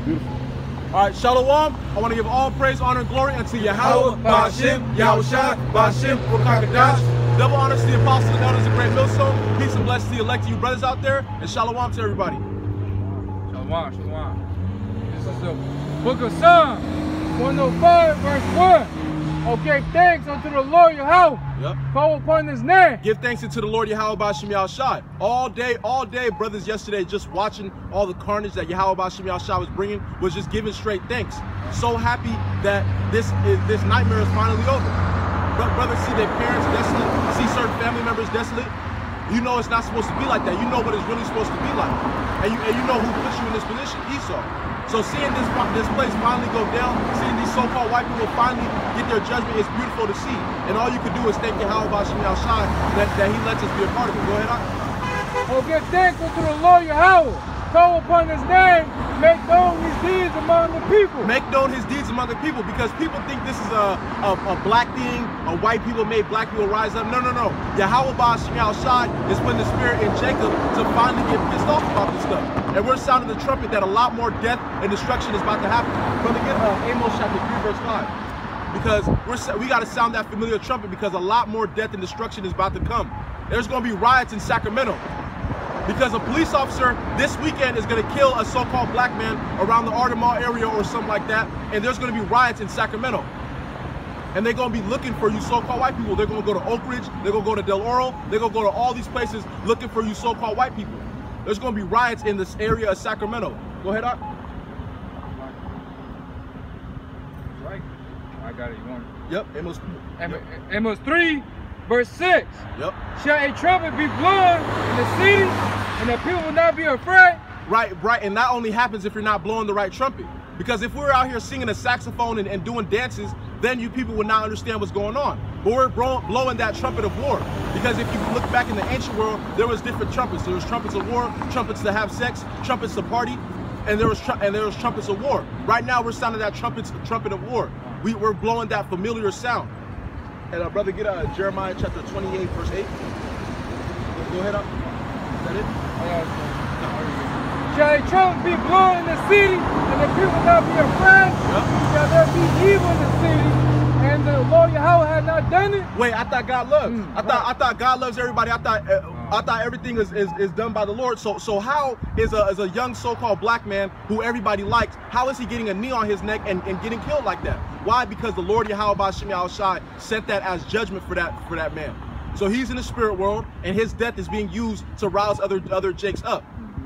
Beautiful. All right, Shalom. I want to give all praise, honor, and glory unto Yahweh, Ba'ashem, Yahushua, Ba'ashem, Wakakadash. Double honors to the apostles and elders of Great Millstone. Peace and blessings to the elect, you brothers out there, and Shalom to everybody. Shalom, Shalom. This is the book of Psalms, 105, verse 1. Okay, thanks unto the Lord Yahweh. Yep. Call upon his name. Give thanks unto the Lord Yahweh Ba'ashem Yahushua. All day, brothers yesterday, just watching all the carnage that Yahweh Ba'ashem Yahushua was bringing, was just giving straight thanks. So happy that this nightmare is finally over. Brothers see their parents desolate, see certain family members desolate. You know it's not supposed to be like that. You know what it's really supposed to be like. And you know who put you in this position, Esau. So seeing this place finally go down, seeing these so-called white people finally get their judgment is beautiful to see. And all you can do is thank Yahweh Ba'ashem Yahushua that he lets us be a part of it. Go ahead, Oh, give thanks unto the Lord Yahweh. Call upon his name. Make known his deeds among the people. Make known his deeds among the people, because people think this is a black thing, a white people made black people rise up. No, no, no. Yahweh Ba'ashem Yahushua is putting the spirit in Jacob to finally get pissed off about this stuff. And we're sounding the trumpet that a lot more death and destruction is about to happen. Brother, get Amos chapter 3, verse 5. Because we got to sound that familiar trumpet, because a lot more death and destruction is about to come. There's going to be riots in Sacramento. Because a police officer this weekend is going to kill a so-called black man around the Artemal area or something like that. And there's going to be riots in Sacramento. And they're going to be looking for you so-called white people. They're going to go to Oak Ridge. They're going to go to Del Oro. They're going to go to all these places looking for you so-called white people. There's going to be riots in this area of Sacramento. Go ahead, Doc. Right. I got it. You want it? Yep. Amos 3, verse 6. Yep. Shall a trumpet be blown in the city, and the people will not be afraid? Right. And that only happens if you're not blowing the right trumpet. Because if we're out here singing a saxophone and doing dances, then you people would not understand what's going on. But we're blowing that trumpet of war. Because if you look back in the ancient world, there was different trumpets. There was trumpets of war, trumpets to have sex, trumpets to party, and there was trumpets of war. Right now, we're sounding that trumpet of war. We're blowing that familiar sound. And brother, get Jeremiah chapter 28, verse 8. Go ahead up. Is that it? Shall a trumpet be blown in the city, and the people not be afraid? Yep. Shall there be evil in the city, and the Lord Yahweh had not done it? Wait, I thought God loves. I thought God loves everybody. I thought everything is done by the Lord. So how is a young so-called black man who everybody likes, how is he getting a knee on his neck and getting killed like that? Why? Because the Lord Yahweh Ba'ashem Yahushua sent that as judgment for that man. So he's in the spirit world, and his death is being used to rouse other Jakes up.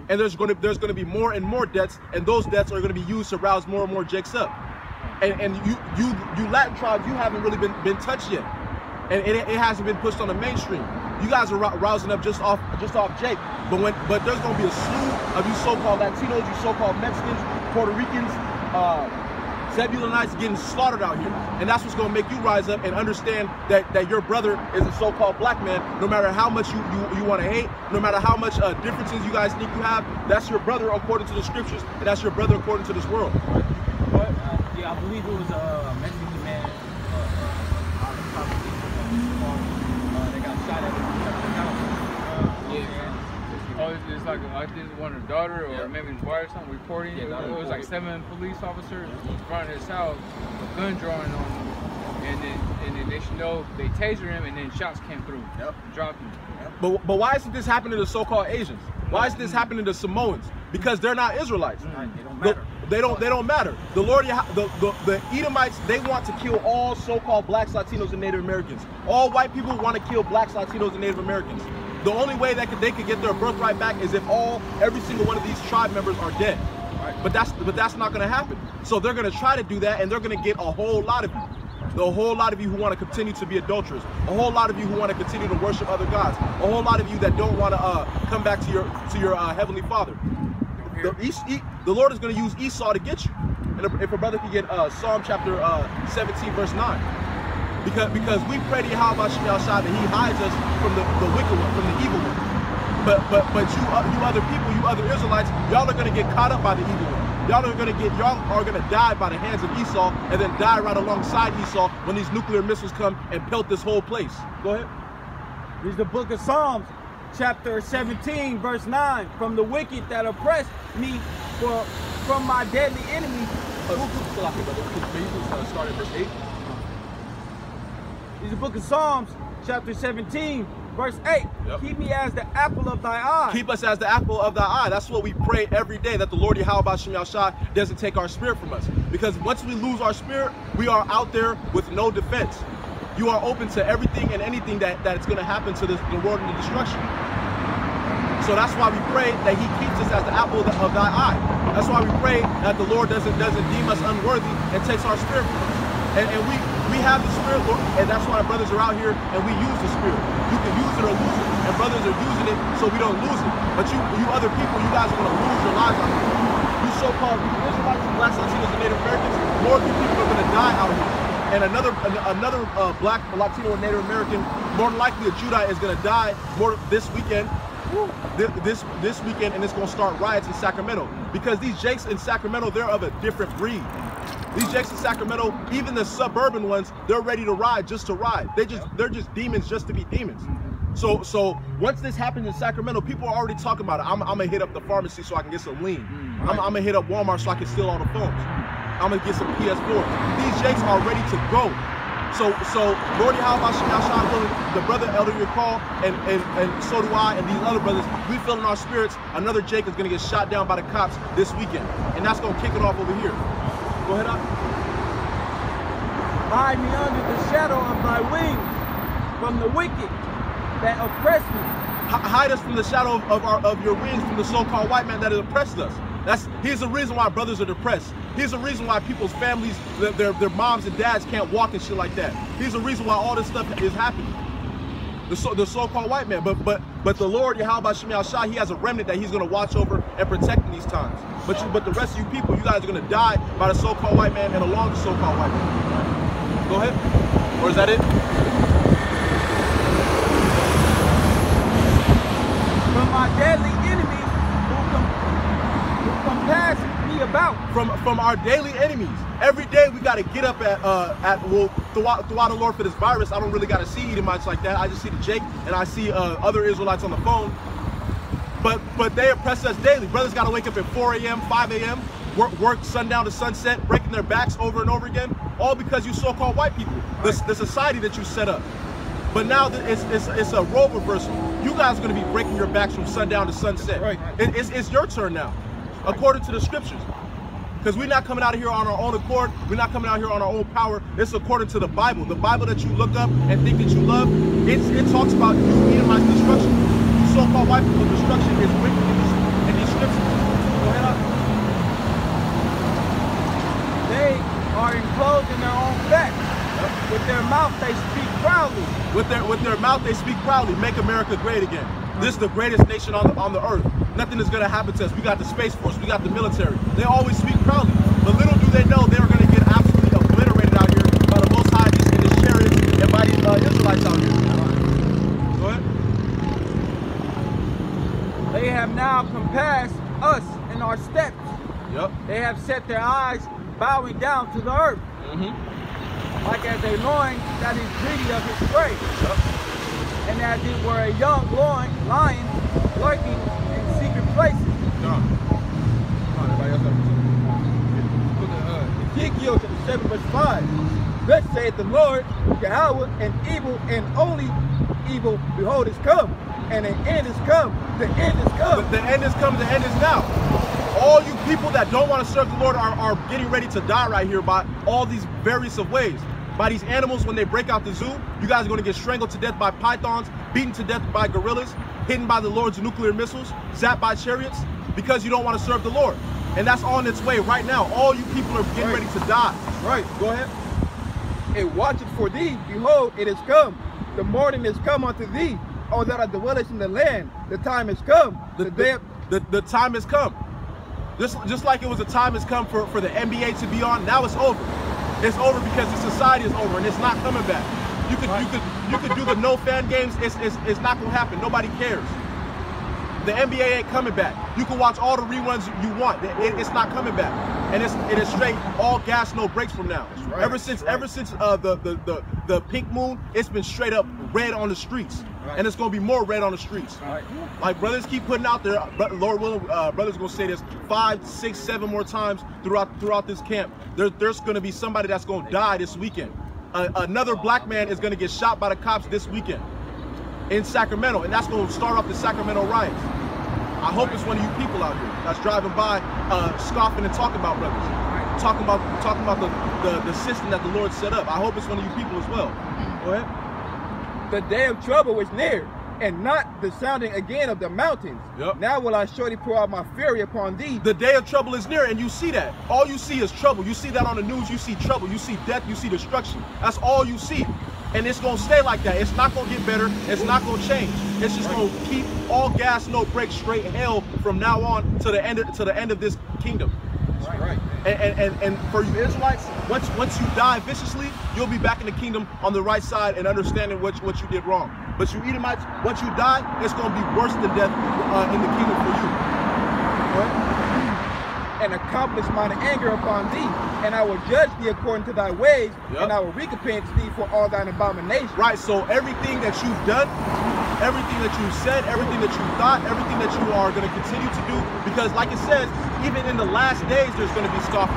And there's going to be more and more deaths, and those deaths are going to be used to rouse more and more Jakes up. And you Latin tribes, you haven't really been touched yet, and it hasn't been pushed on the mainstream. You guys are rousing up just off Jake, but there's going to be a slew of you so-called Latinos, you so-called Mexicans, Puerto Ricans, Zebulonites getting slaughtered out here. And that's what's going to make you rise up and understand that your brother is a so-called black man. No matter how much you want to hate, no matter how much differences you guys think you have, that's your brother according to the scriptures, and that's your brother according to this world. What? Yeah, I believe it was a Mexican man out of they got shot at the house. Oh, it's like I think one of his daughter or maybe his wife or something reporting. It was like 7 police officers in front of his house with gun drawing on him, and then they should know they tasered him, and then shots came through. Yep. Dropped him. But why isn't this happening to so-called Asians? Why is this happening to Samoans? Because they're not Israelites. They don't matter. They don't matter. The Lord, the Edomites, they want to kill all so-called blacks, Latinos, and Native Americans. All white people want to kill blacks, Latinos, and Native Americans. The only way that they could get their birthright back is if every single one of these tribe members are dead. Right? But that's not going to happen. So they're going to try to do that, and they're going to get a whole lot of you. The whole lot of you who want to continue to be adulterers. A whole lot of you who want to continue to worship other gods. A whole lot of you that don't want to come back to your heavenly Father. The Lord is going to use Esau to get you. And if a brother can get Psalm chapter 17, verse 9. Because we pray to Yahweh Ba'ashem Yahushua that he hides us from the wicked one, from the evil one. But you other people, you other Israelites, y'all are going to get caught up by the evil one. Y'all are going to die by the hands of Esau, and then die right alongside Esau when these nuclear missiles come and pelt this whole place. Go ahead. This is the book of Psalms, chapter 17, verse 9. From the wicked that oppress me For from my deadly enemy. Start at verse 8. This is the book of Psalms, chapter 17, verse 8. Yep. Keep me as the apple of thy eye. Keep us as the apple of thy eye. That's what we pray every day, that the Lord Yahweh Shem Yahshua doesn't take our spirit from us. Because once we lose our spirit, we are out there with no defense. You are open to everything and anything that's going to happen to the world and the destruction. So that's why we pray that he keeps us as the apple of thy eye. That's why we pray that the Lord doesn't deem us unworthy and takes our spirit from us. And we have the spirit, Lord, and that's why our brothers are out here and we use the spirit. You can use it or lose it, and brothers are using it so we don't lose it. But you other people, you guys are going to lose your lives out here. You so-called Israelites, blacks, Latinos, and Native Americans, more of you people are going to die out here. And another black, Latino, or Native American, more than likely a Judite, is going to die more this weekend. This weekend, and it's going to start riots in Sacramento, because these Jakes in Sacramento, they're of a different breed. These Jakes in Sacramento, even the suburban ones, they're ready to ride just to ride. They're just demons just to be demons. So once this happens in Sacramento, people are already talking about it. I'm gonna hit up the pharmacy so I can get some lean. I'm gonna hit up Walmart so I can steal all the phones. I'm gonna get some PS4s. These Jakes are ready to go. So Lord Yahweh Shem Yahshua, the brother Elder Yacall, and so do I, and these other brothers, we feel in our spirits another Jake is gonna get shot down by the cops this weekend, and that's gonna kick it off over here. Go ahead, Doc. Hide me under the shadow of thy wings from the wicked that oppress me. Hide us from the shadow of your wings from the so-called white man that has oppressed us. Here's the reason why brothers are depressed. Here's the reason why people's families, their moms and dads can't walk and shit like that. Here's the reason why all this stuff is happening. The so-called white man, but the Lord Yahweh Shem Yahshua, he has a remnant that he's going to watch over and protect in these times. But the rest of you people, you guys are going to die by the so-called white man and along the so-called white man. Go ahead. Or is that it? From my deadly enemies who compass me about. From our daily enemies. Every day we got to get up throughout the Lord for this virus. I don't really got to see Edomites like that. I just see the Jake and I see other Israelites on the phone. But they oppress us daily. Brothers got to wake up at 4 a.m., 5 a.m., work sundown to sunset, breaking their backs over and over again, all because you so-called white people, the society that you set up. But now it's a role reversal. You guys are going to be breaking your backs from sundown to sunset. Right. It's your turn now, according to the scriptures. Because we're not coming out of here on our own accord. We're not coming out here on our own power. It's according to the Bible. The Bible that you look up and think that you love, it talks about you Edomite destruction. You so-called white people destruction is written in these scriptures. Go ahead up. They are enclosed in their own fat. With their mouth they speak proudly. With their mouth they speak proudly. Make America great again. This is the greatest nation on the earth. Nothing is going to happen to us. We got the Space Force. We got the military. They always speak proudly. But little do they know they're going to get absolutely obliterated out here by the Most High in his chariots and by these Israelites out here. Go ahead. They have now compassed us in our steps. Yep. They have set their eyes bowing down to the earth. Like as a loin that is greedy of his prey. Yep. And as it were a young lion lurking in secret places. Ezekiel chapter 7 verse 5. Thus saith the Lord Yahweh, and evil and only evil, behold, is come, and an end is come. The end is come. The end is come. The end is now. All you people that don't want to serve the Lord are getting ready to die right here by all these various of ways. By these animals, when they break out the zoo, you guys are going to get strangled to death by pythons, beaten to death by gorillas, hidden by the Lord's nuclear missiles, zapped by chariots, because you don't want to serve the Lord. And that's on its way right now. All you people are getting ready to die. Right. Go ahead. And watch it for thee. Behold, it is come. The morning is come unto thee. O that dwellest in the land. The time is come. The time has come. Just like it was a time has come for the NBA to be on, now it's over. It's over because the society is over and it's not coming back. You could do the no fan games. It's not gonna happen. Nobody cares. The NBA ain't coming back. You can watch all the reruns you want. It's not coming back. And it is straight all gas, no brakes from now. Right. Ever since the pink moon, it's been straight up red on the streets. and it's going to be more red on the streets. Like brothers keep putting out there, Lord willing, brothers going to say this 5, 6, 7 more times throughout this camp. There's going to be somebody that's going to die this weekend. Another black man is going to get shot by the cops this weekend in Sacramento, and that's going to start off the Sacramento riots. I hope it's one of you people out here that's driving by, scoffing and talking about brothers, talking about the system that the Lord set up. I hope it's one of you people as well. Go ahead. The day of trouble was near, and not the sounding again of the mountains. Now will I surely pour out my fury upon thee. The day of trouble is near, and you see that. All you see is trouble. You see that on the news. You see trouble. You see death. You see destruction. That's all you see. And it's going to stay like that. It's not going to get better. It's not going to change. It's just going to keep all gas, no brakes, straight hell from now on to the end of this kingdom. Right. And for you Israelites, once you die viciously, you'll be back in the kingdom on the right side and understanding what you did wrong. But you Edomites, once you die, it's going to be worse than death in the kingdom for you. Right? And accomplish mine anger upon thee, and I will judge thee according to thy ways, and I will recompense thee for all thine abominations. Right, so everything that you've done, everything that you've said, everything that you thought, everything that you are going to continue to do, because like it says, even in the last days, there's going to be scoffers.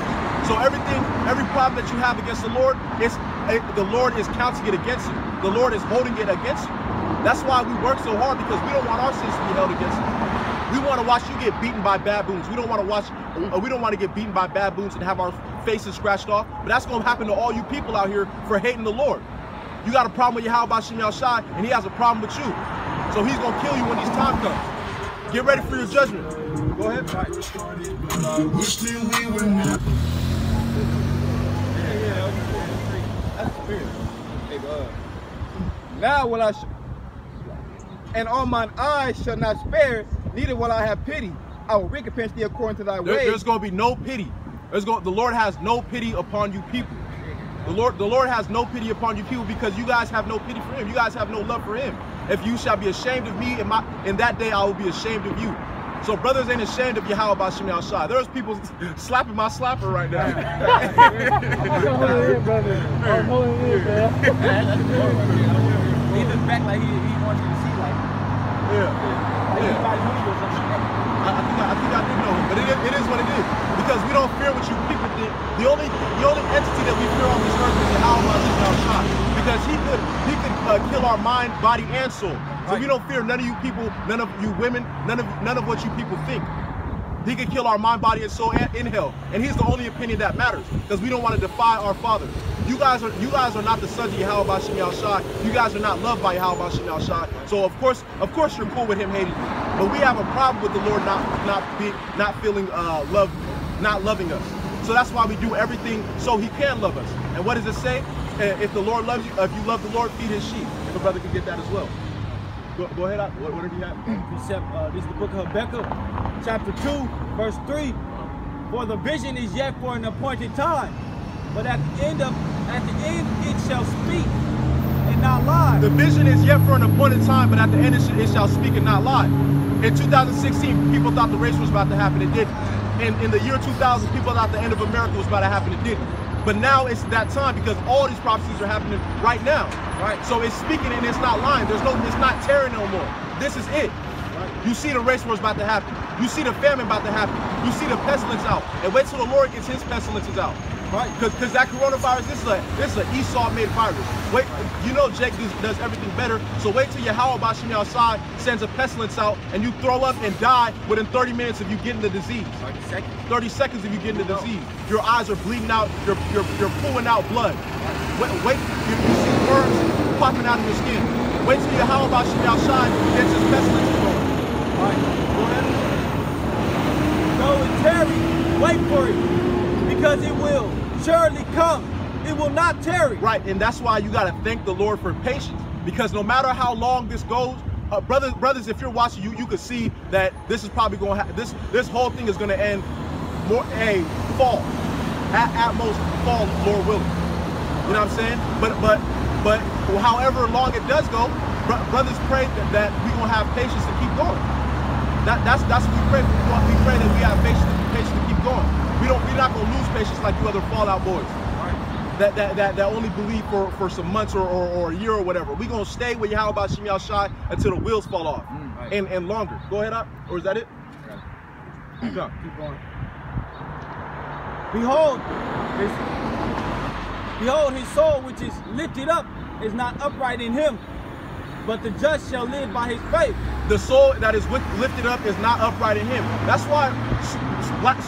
So every problem that you have against the Lord, the Lord is counting it against you. The Lord is holding it against you. That's why we work so hard, because we don't want our sins to be held against us. We want to watch you get beaten by baboons. We don't want to get beaten by baboons and have our faces scratched off. But that's going to happen to all you people out here for hating the Lord. You got a problem with Yahweh Shem Shai, and he has a problem with you. So he's going to kill you when his time comes. Get ready for your judgment. Go ahead. That's the spirit. Now will I, and all mine eyes shall not spare, neither will I have pity. I will recompense thee according to thy ways. There's going to be no pity. The Lord has no pity upon you people. The Lord has no pity upon you people because you guys have no pity for him. You guys have no love for him. If you shall be ashamed of me, in that day I will be ashamed of you. So brothers ain't ashamed of Yahweh Shem Shai. There's people slapping my slapper right now. I'm holding in, brother. I'm holding in, man. He just back like he wants you to see, like. I think I did know, but it is what it is. Because we don't fear what you people think. The only entity that we fear on this earth is Yahweh Shem Shai. Because he could kill our mind, body, and soul. So we don't fear none of you people, none of you women, none of what you people think. He could kill our mind, body, and soul in hell. And he's the only opinion that matters. Because we don't want to defy our Father. You guys are not the sons of Yahweh Shem Shai. You guys are not loved by Yahweh Shem Shai. So of course you're cool with him hating you. But we have a problem with the Lord not feeling love, not loving us. So that's why we do everything so he can love us. And what does it say? If the Lord loves you, if you love the Lord, feed his sheep. If a brother can get that as well. Go ahead. Whatever you have. This is the book of Habakkuk, chapter 2, verse 3. For the vision is yet for an appointed time, but at the end it shall speak and not lie. The vision is yet for an appointed time, but at the end it shall speak and not lie. In 2016, people thought the race was about to happen. It didn't. In the year 2000, people thought the end of America was about to happen. It didn't. But now it's that time because all these prophecies are happening right now. Right. So it's speaking and it's not lying. It's not tearing no more. This is it. Right. You see the race war is about to happen. You see the famine about to happen. You see the pestilence out. And wait till the Lord gets his pestilences out. Right. Because that coronavirus, this is an Esau-made virus. Wait, you know Jake does everything better. So wait till Yahweh Shem Shai sends a pestilence out and you throw up and die within 30 minutes if you get in the disease. 30 seconds if you get in the disease. Your eyes are bleeding out. You're pulling out blood. Wait, you see worms popping out of your skin. Wait till Yahweh Shem Shai gets his pestilence going. All right, go ahead. Go and tarry, wait for it, because it will surely come. It will not tarry. Right, and that's why you got to thank the Lord for patience. Because no matter how long this goes, brothers, if you're watching, you could see that this is probably going to happen. This whole thing is going to end fall. At most fall, Lord willing. You know what I'm saying? But however long it does go, brothers pray that we're going to have patience to keep going. That's what we pray for. We pray that we have patience to keep going. We're not going to lose patience like you other Fallout boys. Right. that only believe for some months or a year or whatever. We're gonna stay with Yahweh Shem Shai until the wheels fall off, and longer. Go ahead, up, or is that it? Keep going. Behold, his soul which is lifted up is not upright in him, but the just shall live by his faith. The soul that is lifted up is not upright in him. That's why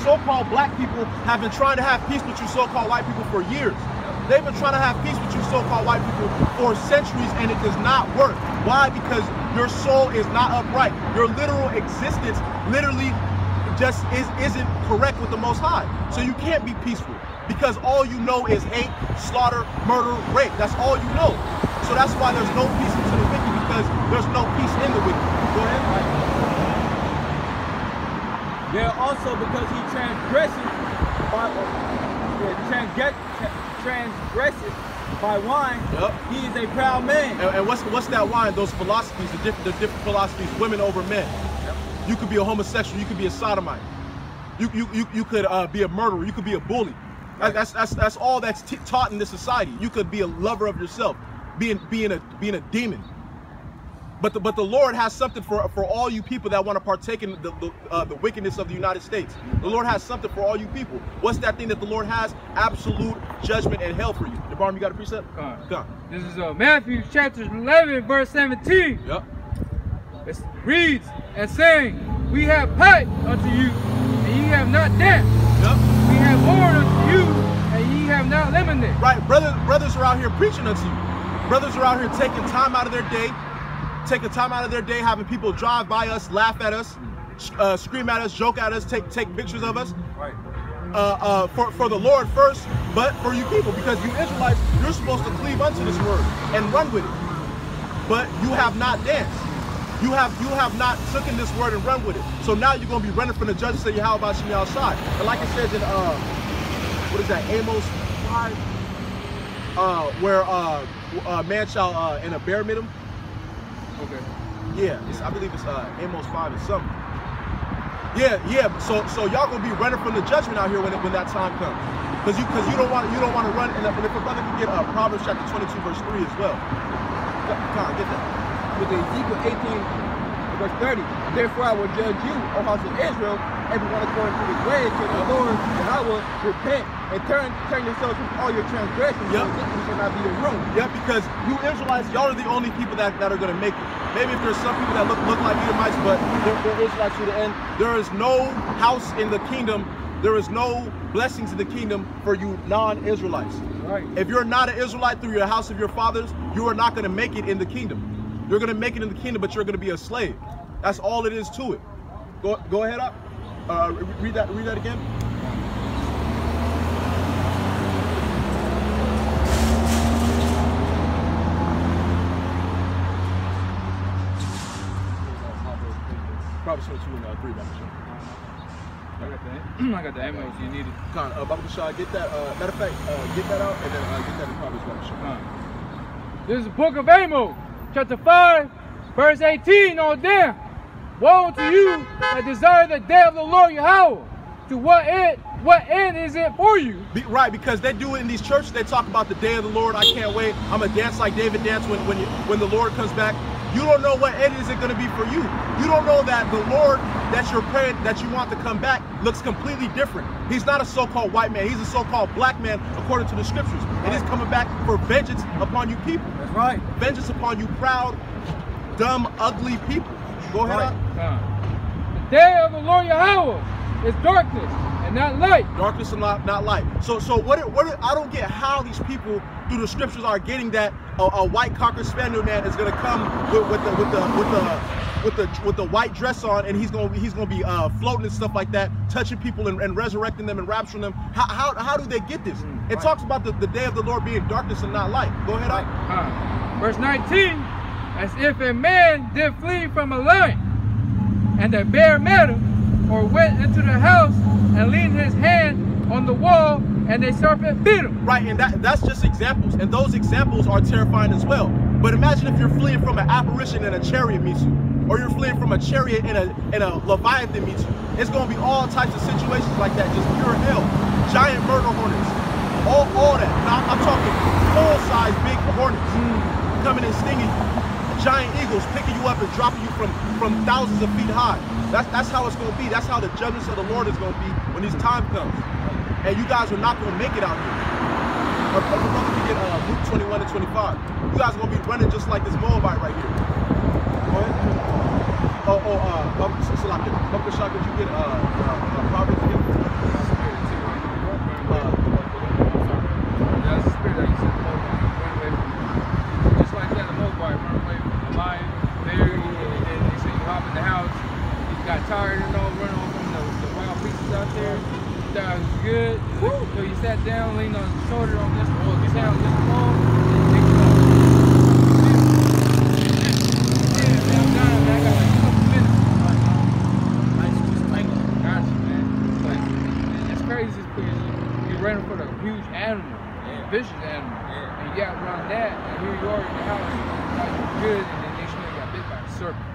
so-called black people have been trying to have peace with you so-called white people for years. They've been trying to have peace with you so-called white people for centuries, and it does not work. Why? Because your soul is not upright. Your literal existence literally just isn't correct with the Most High. So you can't be peaceful because all you know is hate, slaughter, murder, rape. That's all you know. So that's why there's no peace to the wicked, because there's no peace in the wicked. Go ahead. There also, because he transgresses by wine, he is a proud man. And what's that wine? Those philosophies, the different philosophies, women over men. You could be a homosexual. You could be a sodomite. You could be a murderer. You could be a bully. That's all that's taught in this society. You could be a lover of yourself, being a demon. But the Lord has something for all you people that want to partake in the wickedness of the United States. The Lord has something for all you people. What's that thing that the Lord has? Absolute judgment and hell for you. DeBarm, you got a precept? Come. This is Matthew chapter 11, verse 17. Yep. It reads and saying, we have piped unto you, and ye have not danced. Yep. We have mourned unto you, and ye have not lamented. Right, brothers are out here preaching unto you. Brothers are out here taking time out of their day, having people drive by us, laugh at us, scream at us, joke at us, take pictures of us. Right. For the Lord first, but for you people, because you Israelites, you're supposed to cleave unto this word and run with it. But you have not danced. You have not taken this word and run with it. So now you're going to be running from the judges to Yahweh Shem Shai. And like it says in what is that, Amos 5, where man shall in a bear meet him. Okay. Yeah, I believe it's Amos 5 or something. Yeah. So y'all gonna be running from the judgment out here when that time comes, because you don't want to run. And if a brother can get Proverbs chapter 22 verse 3 as well. Come on, get that. With Ezekiel 18 verse 30, therefore I will judge you, O house of Israel, everyone according to his ways, to the Lord, and I will repent and turn yourselves from all your transgressions. Yep. You shall not be in room. Yeah, because you Israelites, y'all are the only people that are going to make it. Maybe if there's some people that look like Edomites, but they're Israelites to the end. There is no house in the kingdom. There is no blessings in the kingdom for you non-Israelites. Right. If you're not an Israelite through your house of your fathers, you are not going to make it in the kingdom. You're going to make it in the kingdom, but you're going to be a slave. That's all it is to it. Go ahead up. Read that again. Probably 22 and 3 back. I got the ammo you needed. Con, Baba Shah, get that. Matter of fact, get that out and then get that in Proverbs, Baba Shah. This is the book of Amos, chapter 5, verse 18 on down. Woe to you that desire the day of the Lord Yahweh. To what end is it for you? Right, because they do it in these churches. They talk about the day of the Lord. I can't wait. I'm gonna dance like David danced when the Lord comes back. You don't know what end is it going to be for you. You don't know that the Lord that you're praying that you want to come back looks completely different. He's not a so-called white man. He's a so-called black man according to the scriptures. And he's coming back for vengeance upon you people. That's right. Vengeance upon you proud, dumb, ugly people. Go ahead. The day of the Lord Yahweh is darkness and not light. Darkness and not light. So what I don't get how these people through the scriptures are getting that a white cocker spaniel man is going to come with the white dress on, and he's going to be floating and stuff like that, touching people and resurrecting them and rapturing them. How do they get this? It talks about the day of the Lord being darkness and not light. Go ahead. Verse 19, as if a man did flee from a lion, and the bear met him, or went into the house and leaned his hand on the wall, and a serpent bit him. Right, and that's just examples, and those examples are terrifying as well. But imagine if you're fleeing from an apparition and a chariot meets you, or you're fleeing from a chariot and a leviathan meets you. It's going to be all types of situations like that, just pure hell, giant murder hornets, all that. Now, I'm stinging and stinging giant eagles, picking you up and dropping you from thousands of feet high. That's how it's going to be. That's how the judgments of the Lord is going to be when his time comes. And you guys are not going to make it out here. But we get Luke 21 and 25. You guys are going to be running just like this Moabite right here. Uncle Shah, could you get Proverbs again? That's the spirit that you said, run away from. Just like that, the Moabite run away from the lion, bear, and then they say you hop in the house. You got tired and all, running off from the wild beasts out there. That was good. So you sat down, leaned on his shoulder on this wall, get down this wall, and take it off. Yeah, man, I'm done. I got like a couple minutes. Gotcha, man. Like, it's crazy because you're running for a huge animal, vicious animal. And you got around that, and here you are in the house, like you're good, and then next thing you got bit by a serpent.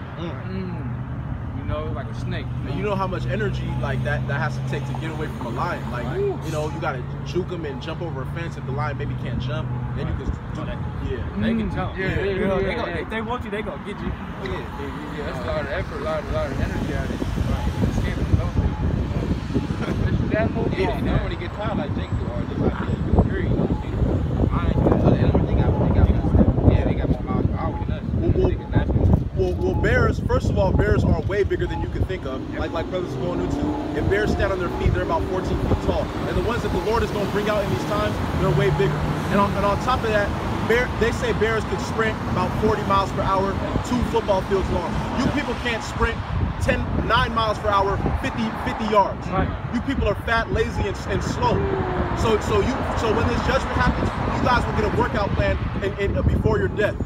You know, like a snake. And you know how much energy like that has to take to get away from a lion. Like, you know, you gotta juke him and jump over a fence. If the lion maybe can't jump, then you can do that. Yeah, they can jump. Yeah. If they want you, they gonna get you. Yeah, that's a lot of effort, a lot of energy out of it. Escaping the that move. They don't really get tired like Jake do, or just like Curry. You know what I'm saying? Other animals, they got more miles per hour than us. Well, bears, first of all, bears are way bigger than you can think of. Like brothers going into. If bears stand on their feet, they're about 14 feet tall. And the ones that the Lord is going to bring out in these times, they're way bigger. And on top of that, they say bears could sprint about 40 miles per hour, 2 football fields long. You people can't sprint 9 miles per hour, 50 yards. Right. You people are fat, lazy, and slow. So when this judgment happens, you guys will get a workout plan before your death.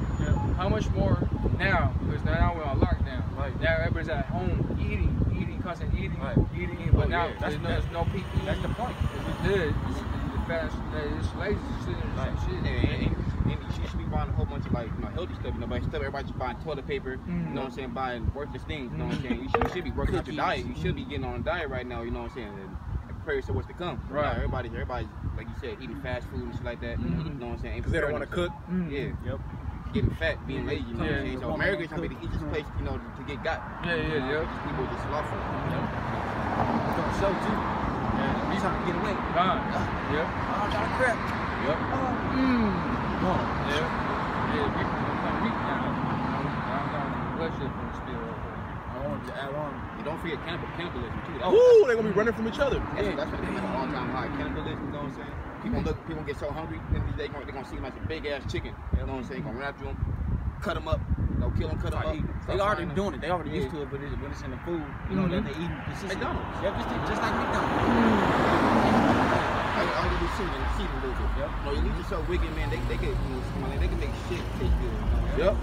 How much more now? Because now we're on lockdown. Right. Now everybody's at home eating, constant eating, eating. But now there's no peak. That's the point. It's good. It's fast. It's lazy. Shit. And you should be buying a whole bunch of like healthy stuff. You know, but instead everybody's just buying toilet paper. You know what I'm saying? Buying worthless things. You know what I'm saying? You should be working out your diet. You should be getting on a diet right now. You know what I'm saying? And prepare yourself what's to come. Right. Now, everybody's like you said, eating fast food and shit like that. You know what I'm saying? Because they don't want to cook. Yeah. Yep. Getting fat, being lazy, you know what I'm saying? So America's gonna be the easiest place, you know, to get got. Yeah. Just people just slothful. It's gonna show too. You trying to get away. Yep. Oh, got a crap. Yep. Yeah, people become weak now. I'm down blood sugar from the spill. I want to add on. You don't forget cannibalism too. Ooh, they're gonna be running from each other. That's what an all-time high. Cannibalism, you know what I'm saying? People get so hungry, then they're gonna see them like a big ass chicken. You know what I'm saying? Gonna run after them, cut them up, kill them, cut them up. They already doing it. They already used to it, but when it's in the food, you know that they eating consistently. McDonald's. Yep, just like McDonald's. All they do is see them a little bit. Yep. No, elite is so wicked, man. They can make shit taste good. Yep.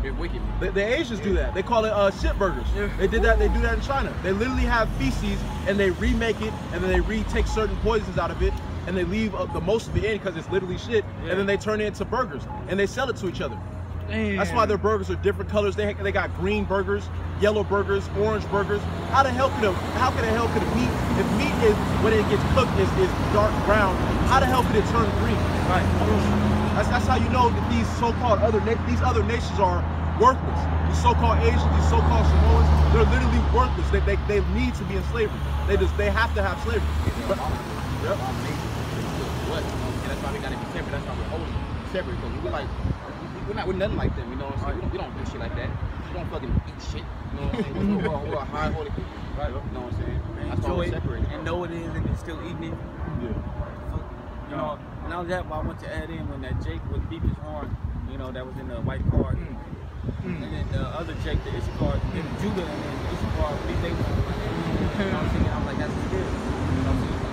They're wicked. The Asians do that. They call it shit burgers. They did that. They do that in China. They literally have feces and they remake it, and then they retake certain poisons out of it, and they leave the most of it in because it's literally shit, and then they turn it into burgers and they sell it to each other. Damn. That's why their burgers are different colors. They got green burgers, yellow burgers, orange burgers. How the hell could meat, if meat is when it gets cooked is dark brown, how the hell could it turn green? Right. That's how you know that these so-called other nations are worthless. These so-called Asians, these so-called Samoans, they're literally worthless. They need to be in slavery. They have to have slavery. But, yep. That's why we gotta be separate. That's why we're holding separate, because we're nothing like them. You know what I'm saying? We don't do shit like that. We don't fucking eat shit. You know what I'm saying? We're a high holy people. Right. You know what I'm saying? That's why we're separate. And know it is, and they're still eating it. Yeah. You know, and all that, I want to add in when that Jake was beep his horn, you know, that was in the white car. And then the other Jake, the Issachar, then Judah, and then Issachar beat their horn. You know what I'm saying? I'm like, that's the deal. You know what I'm saying?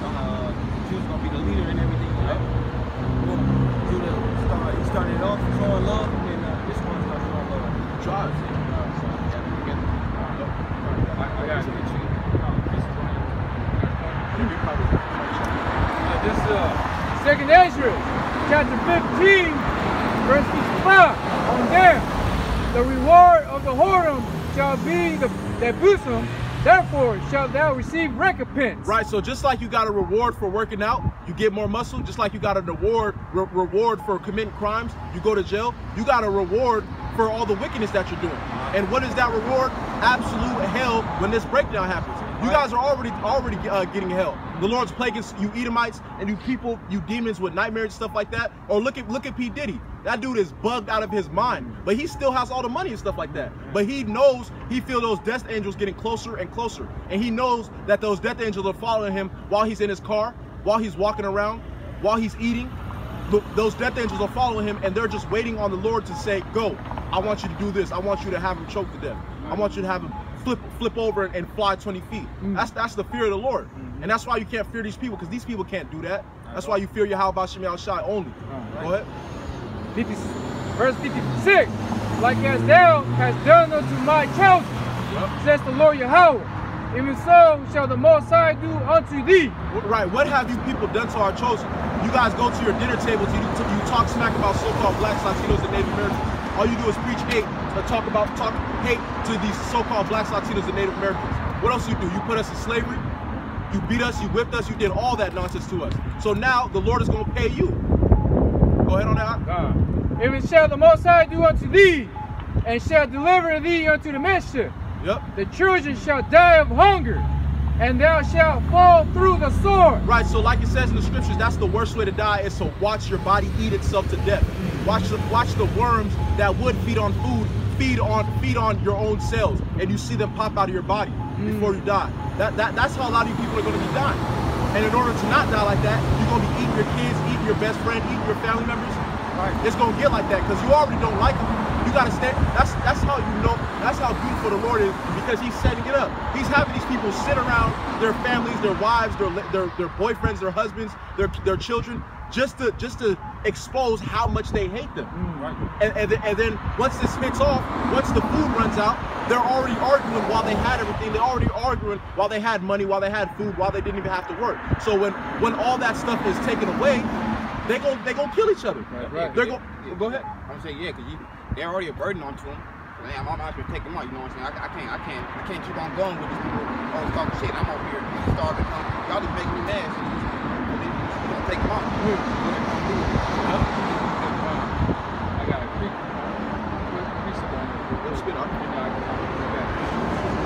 Judah's gonna be the leader and everything. Right? Judah started it off showing love, and then this one started showing love. Drive. This Second Ezra, chapter 15, verses 5. On there, the reward of the whoredom shall be the bosom therefore shalt thou receive recompense. Right, so just like you got a reward for working out, you get more muscle. Just like you got a reward for committing crimes, you go to jail. You got a reward for all the wickedness that you're doing. And what is that reward? Absolute hell when this breakdown happens. You guys are already getting hell. The Lord's plaguing you Edomites and you people, you demons with nightmares and stuff like that. Or look at P. Diddy. That dude is bugged out of his mind, but he still has all the money and stuff like that. But he knows, he feels those death angels getting closer and closer. And he knows that those death angels are following him while he's in his car, while he's walking around, while he's eating. Those death angels are following him, and they're just waiting on the Lord to say, go, I want you to do this. I want you to have him choke to death. I want you to have him flip over and fly 20 feet. That's the fear of the Lord. And that's why you can't fear these people, because these people can't do that. That's why you fear Yahweh Shem Shai only. Go ahead. Verse 56, like as thou hast done unto my chosen, says the Lord Yahweh, even so shall the Most High do unto thee. Right, what have you people done to our chosen? You guys go to your dinner tables, you talk smack about so-called blacks, Latinos, and Native Americans. All you do is preach hate, talk hate to these so-called blacks, Latinos, and Native Americans. What else you do? You put us in slavery, you beat us, you whipped us, you did all that nonsense to us. So now the Lord is going to pay you. Go ahead on that. Even shall the Most High do unto thee, and shall deliver thee unto the mischief. Yep. The children shall die of hunger, and thou shalt fall through the sword. Right, so like it says in the scriptures, that's the worst way to die, is to watch your body eat itself to death. Watch the worms that would feed on food, feed on your own cells, and you see them pop out of your body before you die. That's how a lot of you people are going to be dying. And in order to not die like that, you're going to be eating your kids, eating your best friend, eating your family members. Right. It's going to get like that because you already don't like them. You got to stand. That's how you know. That's how beautiful the Lord is, because He's setting it up. He's having these people sit around their families, their wives, their boyfriends, their husbands, their children, just to expose how much they hate them. Right. And then once this hits off, once the food runs out, they're already arguing while they had everything. They're already arguing while they had money, while they had food, while they didn't even have to work. So when all that stuff is taken away, they gonna kill each other. Right. They're go ahead. I'm saying because they're already a burden onto them. Man, I'm out here taking them out. You know what I'm saying? I can't keep on going with these people always talking shit. I'm over here starving. Y'all just making me mad. So you don't take them out. I got a creep. Let's get up.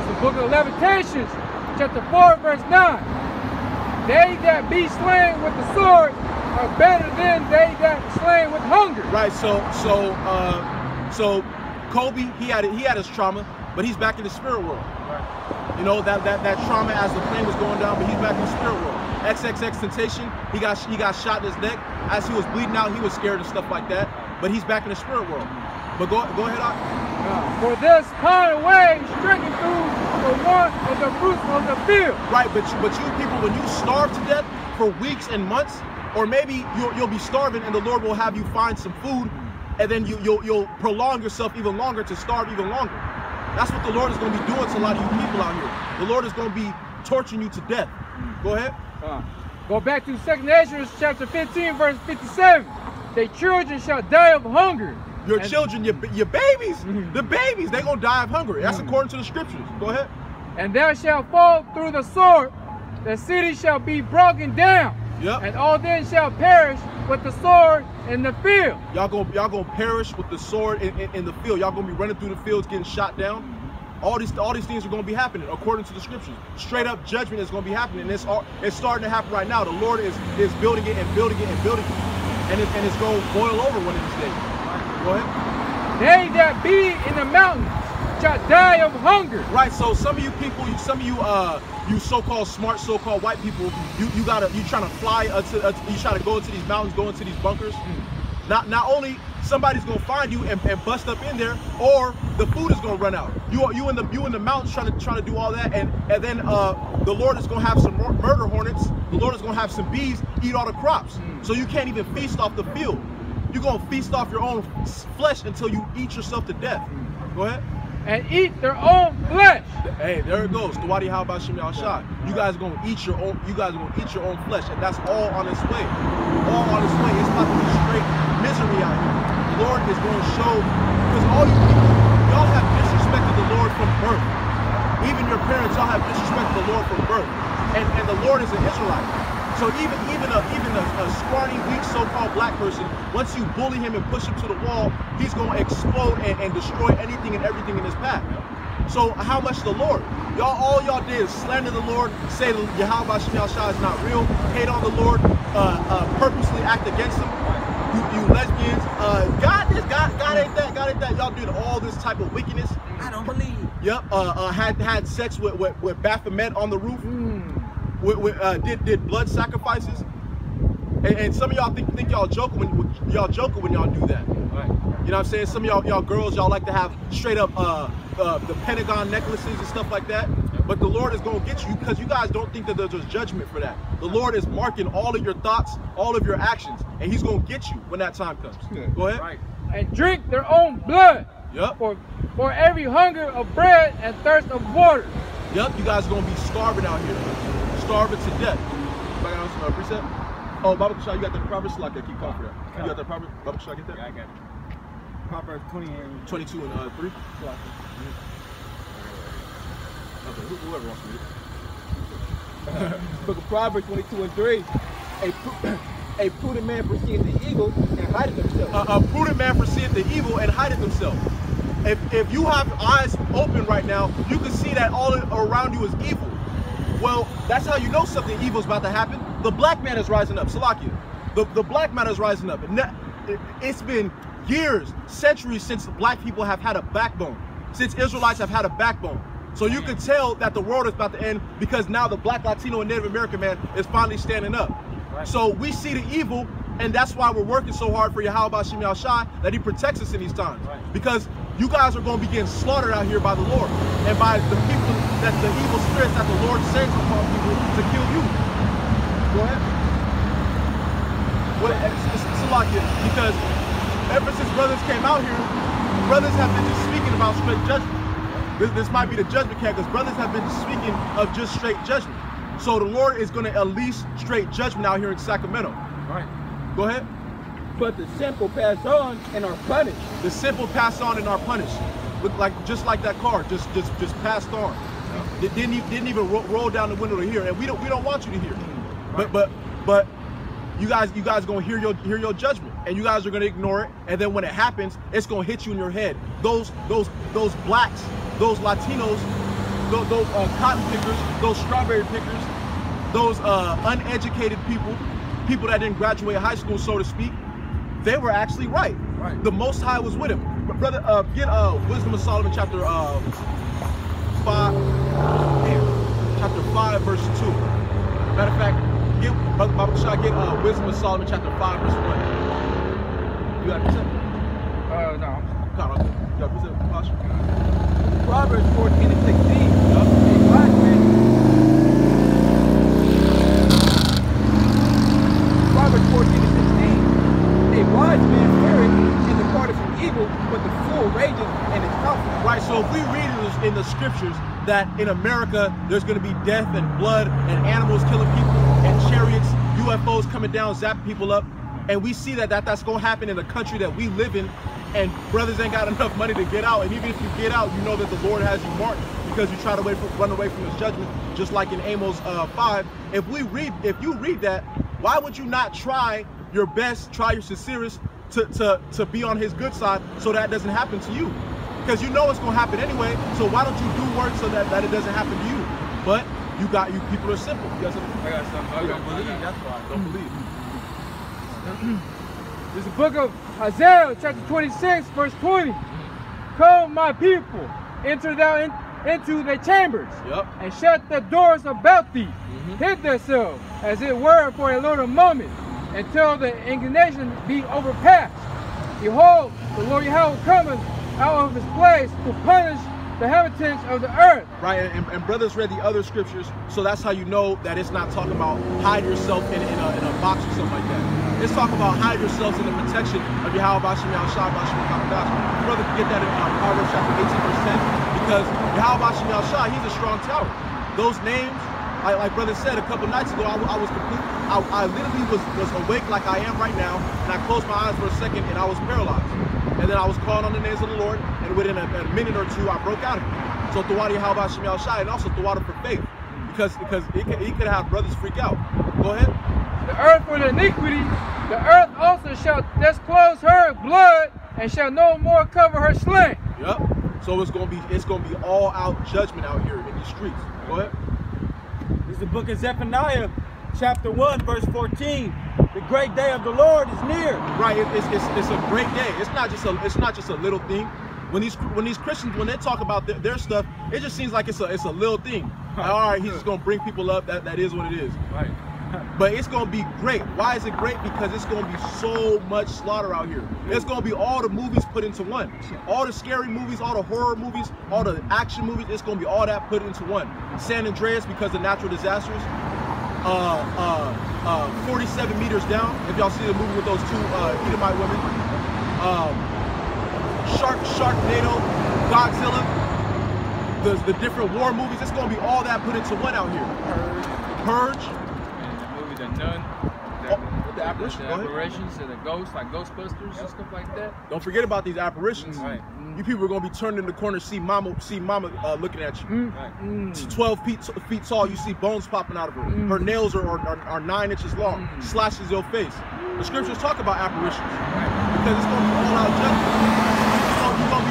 It's the book of Lamentations, chapter 4, verse 9. They that be slain with the sword are better than they that slain with hunger. Right. So Kobe, he had his trauma, but he's back in the spirit world. Right. You know that trauma as the plane was going down, but he's back in the spirit world. XXXTentacion, he got shot in his neck. As he was bleeding out, he was scared and stuff like that. But he's back in the spirit world. But go ahead, for this pine away, stricken through the want of the fruits of the field. Right, but you people, when you starve to death for weeks and months, or maybe you'll be starving and the Lord will have you find some food, and then you'll prolong yourself even longer to starve even longer. That's what the Lord is going to be doing to a lot of you people out here. The Lord is going to be torturing you to death. Go ahead. Go back to 2 Ezra chapter 15, verse 57. The children shall die of hunger. Your children, your babies, the babies, they're going to die of hunger. That's according to the scriptures. Go ahead. And thou shalt fall through the sword. The city shall be broken down. Yep. And all then shall perish with the sword in the field. Y'all gonna perish with the sword in the field. Y'all gonna be running through the fields getting shot down. All these things are gonna be happening according to the scriptures. Straight up judgment is gonna be happening. It's starting to happen right now. The Lord is building it and building it and building it. And it's gonna boil over one of these days. Go ahead. They that be in the mountains shall die of hunger. Right, so some of you people, you so-called smart, so-called white people, you trying to fly you try to go into these mountains, go into these bunkers. Not only somebody's gonna find you and bust up in there, or the food is gonna run out. You in the mountains trying to do all that, and then the Lord is gonna have some murder hornets. The Lord is gonna have some bees eat all the crops, so you can't even feast off the field. You're gonna feast off your own flesh until you eat yourself to death. Go ahead. And eat their own flesh. Hey, there it goes. Tawadi how about Shem Shai? You guys are gonna eat your own. You guys are gonna eat your own flesh, and that's all on its way. All on its way. It's about to be straight misery out here. The Lord is going to show, because all you people, y'all have disrespected the Lord from birth. Even your parents, y'all have disrespected the Lord from birth. And the Lord is an Israelite. So even a scrawny, weak, so-called black person, once you bully him and push him to the wall, he's going to explode and destroy anything and everything in his path. So how much the Lord? All y'all did is slander the Lord, say Yahweh Shem Shai is not real, hate on the Lord, purposely act against him. You lesbians, God ain't that. Y'all did all this type of wickedness. I don't believe. Yep. Had sex with Baphomet on the roof. Did blood sacrifices. And some of y'all think y'all joking when y'all do that. Right. You know what I'm saying? Some of y'all girls, y'all like to have straight up the Pentagon necklaces and stuff like that. But the Lord is going to get you because you guys don't think that there's judgment for that. The Lord is marking all of your thoughts, all of your actions, and he's going to get you when that time comes. Go ahead. Right. And drink their own blood. Yep. For every hunger of bread and thirst of water. Yep, you guys are going to be starving out here. Starving to death. Back on some precept. Oh, Bible Shah, you got the Proverbs? Like that. Keep calm for that. You got the Proverbs? Bible Shah, get that? Yeah, I got it. Proverbs 22 and 3. Okay, whoever wants to read it. Book of Proverbs 22 and 3. A prudent man perceived the evil and hideth himself. A prudent man perceived the evil and hideth himself. If you have eyes open right now, you can see that all around you is evil. Well, that's how you know something evil is about to happen. The black man is rising up. Salakia. The black man is rising up. And it's been years, centuries since black people have had a backbone. Since Israelites have had a backbone. So you can tell that the world is about to end because now the black, Latino, and Native American man is finally standing up. Right. So we see the evil, and that's why we're working so hard for Yahweh Shem Shai, that he protects us in these times. Right. Because you guys are going to be getting slaughtered out here by the Lord and by the people, that the evil spirits that the Lord sends upon people to kill you. Go ahead. Well, Salakia, because ever since brothers came out here, brothers have been just speaking about straight judgment. This might be the judgment camp because brothers have been speaking of just straight judgment. So the Lord is going to unleash straight judgment out here in Sacramento. Right. Go ahead. But the simple pass on and are punished. The simple pass on and are punished. Look like just like that car, just passed on. Yeah. It didn't even roll down the window to hear, and we don't want you to hear. Right. But you guys gonna hear your judgment, and you guys are gonna ignore it, and then when it happens, it's gonna hit you in your head. Those blacks, those Latinos, those cotton pickers, those strawberry pickers, those uneducated people that didn't graduate high school, so to speak, they were actually right. Right. The Most High was with him. Brother, get Wisdom of Solomon chapter 5, verse 2. Matter of fact, get Wisdom of Solomon chapter 5, verse 1. You got a precept? No. Come on, you got a precept? Proverbs 14 and 16. A wise man. Proverbs 14 and 16. A wise man feareth and departed from evil, but the fool rages and is confident. Right, so if we read in the scriptures that in America there's going to be death and blood and animals killing people and chariots, UFOs coming down, zapping people up, and we see that's going to happen in the country that we live in, and brothers ain't got enough money to get out, and even if you get out, you know that the Lord has you marked because you try to run away from his judgment, just like in Amos 5. If you read that, why would you not try your best, try your sincerest to be on his good side so that doesn't happen to you? Because you know it's going to happen anyway, so why don't you do work so that it doesn't happen to you? But you people are simple. You got something? I got something. I don't believe. That's why I don't believe. There's a book of Isaiah, chapter 26, verse 20. Come, my people, enter thou into the chambers, and shut the doors about thee. Hid themselves, as it were, for a little moment, until the indignation be overpassed. Behold, the Lord Yahweh cometh out of his place to punish the inhabitants of the earth. Right, and brothers read the other scriptures, so that's how you know that it's not talking about hide yourself in a box or something like that. It's talking about hide yourselves in the protection of Yahweh Shem Shai B'Shem Kamadash. Brother can get that in Proverbs chapter 18, verse 10, because Yahweh Shem Shai, he's a strong tower. Those names, like brother said a couple nights ago, I was complete. I literally was awake like I am right now, and I closed my eyes for a second, and I was paralyzed. And then I was calling on the names of the Lord, and within a minute or two, I broke out of it. So Thawadi how about Shemi Al-Shai, and also Thawadi for faith. Because he could have brothers freak out. Go ahead. The earth for the iniquity, the earth also shall disclose her blood and shall no more cover her slain. Yep. So it's gonna be all out judgment out here in these streets. Go ahead. This is the book of Zephaniah, chapter 1, verse 14. The great day of the Lord is near. Right. It's a great day. It's not just a little thing. When these Christians, when they talk about their stuff, it just seems like it's a little thing. Like, all right, he's just gonna bring people up. That is what it is. Right. But it's gonna be great. Why is it great? Because it's gonna be so much slaughter out here. It's gonna be all the movies put into one. All the scary movies, all the horror movies, all the action movies. It's gonna be all that put into one. San Andreas because of natural disasters. 47 meters down. If y'all see the movie with those two Edomite women. Sharknado, Godzilla, the different war movies, it's gonna be all that put into one out here. Purge. And the movie The Nun. The apparition. The apparitions and the ghosts, like Ghostbusters and stuff like that. Don't forget about these apparitions. Right. You people are gonna be turned in the corner, see mama looking at you. 12 feet tall, you see bones popping out of her. Her nails are 9 inches long. Slashes your face. The scriptures talk about apparitions because it's gonna be all out judgment. You're gonna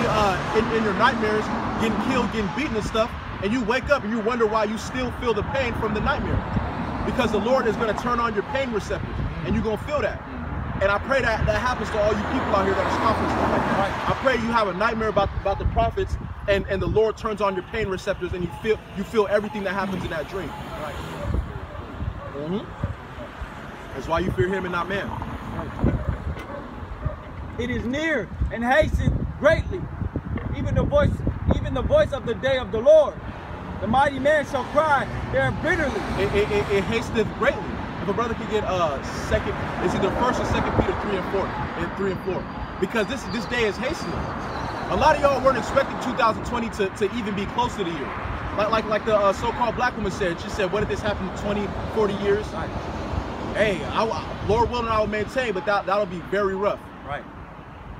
be in your nightmares, getting killed, getting beaten and stuff, and you wake up and you wonder why you still feel the pain from the nightmare. Because the Lord is gonna turn on your pain receptors, and you're gonna feel that. And I pray that happens to all you people out here that are scoffing stuff like that. I pray you have a nightmare about the prophets, and the Lord turns on your pain receptors, and you feel everything that happens in that dream. That's why you fear Him and not man. It is near and hastened greatly, even the voice of the day of the Lord. The mighty man shall cry there bitterly. It hasteth greatly. If a brother can get second, it's either 1st or 2nd Peter 3 and 4, because this day is hastening. A lot of y'all weren't expecting 2020 to even be close to the year. Like the so-called black woman said. She said, what if this happened in 20, 40 years? Right. Hey, Lord willing, I will maintain, but that'll be very rough. Right.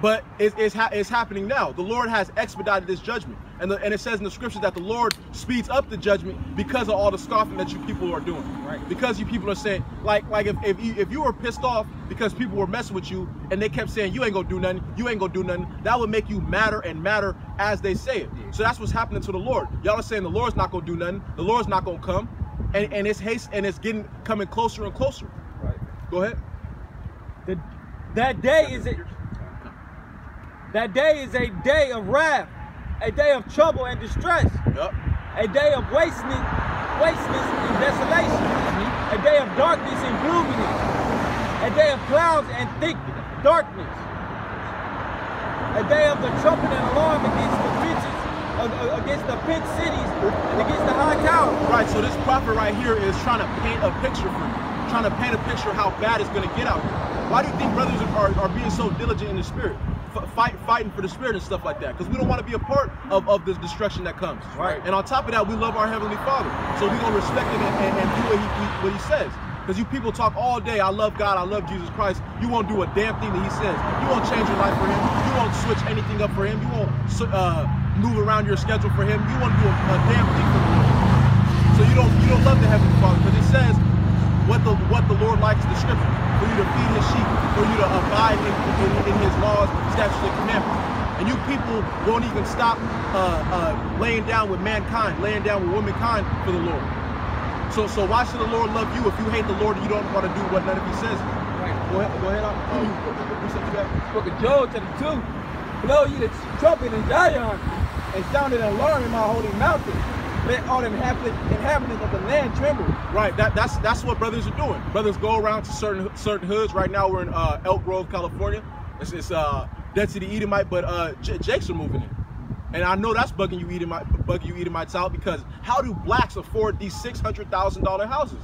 But it's happening now. The Lord has expedited this judgment. And it says in the scriptures that the Lord speeds up the judgment because of all the scoffing that you people are doing. Right. Because you people are saying, like if you were pissed off because people were messing with you and they kept saying, you ain't gonna do nothing, you ain't gonna do nothing, that would make you madder and madder as they say it. So that's what's happening to the Lord. Y'all are saying the Lord's not gonna do nothing, the Lord's not gonna come, and it's haste and it's coming closer and closer. Right. Go ahead. That day is a day of wrath, a day of trouble and distress, a day of wasteness and desolation, a day of darkness and gloominess, a day of clouds and thick darkness, a day of the trumpet and alarm against the pit cities and against the high towers. Right, so this prophet right here is trying to paint a picture for you, trying to paint a picture of how bad it's going to get out here. Why do you think brothers are being so diligent in the spirit? Fighting for the spirit and stuff like that, because we don't want to be a part of this destruction that comes. Right. And on top of that, we love our Heavenly Father, so we're gonna respect Him and do what He says. Because you people talk all day, I love God, I love Jesus Christ. You won't do a damn thing that He says. You won't change your life for Him. You won't switch anything up for Him. You won't move around your schedule for Him. You won't do a damn thing for Him. So you don't love the Heavenly Father, because it says what the Lord likes in the scripture. For you to feed His sheep, for you to abide in His laws, statutes, and commandments. And you people won't even stop laying down with mankind, laying down with womankind for the Lord. So why should the Lord love you if you hate the Lord and you don't want to do what none of He says? Right. Go ahead. You said you got Book of Joel chapter 2. Blow you the trumpet in Zion and sound an alarm in my holy mountain. Let all inhabitants of the land tremble. Right, that's what brothers are doing. Brothers go around to certain hoods. Right now we're in Elk Grove, California. It's Dead City Edomite, but Jakes are moving in. And I know that's bugging you Edomites out, because how do blacks afford these $600,000 houses?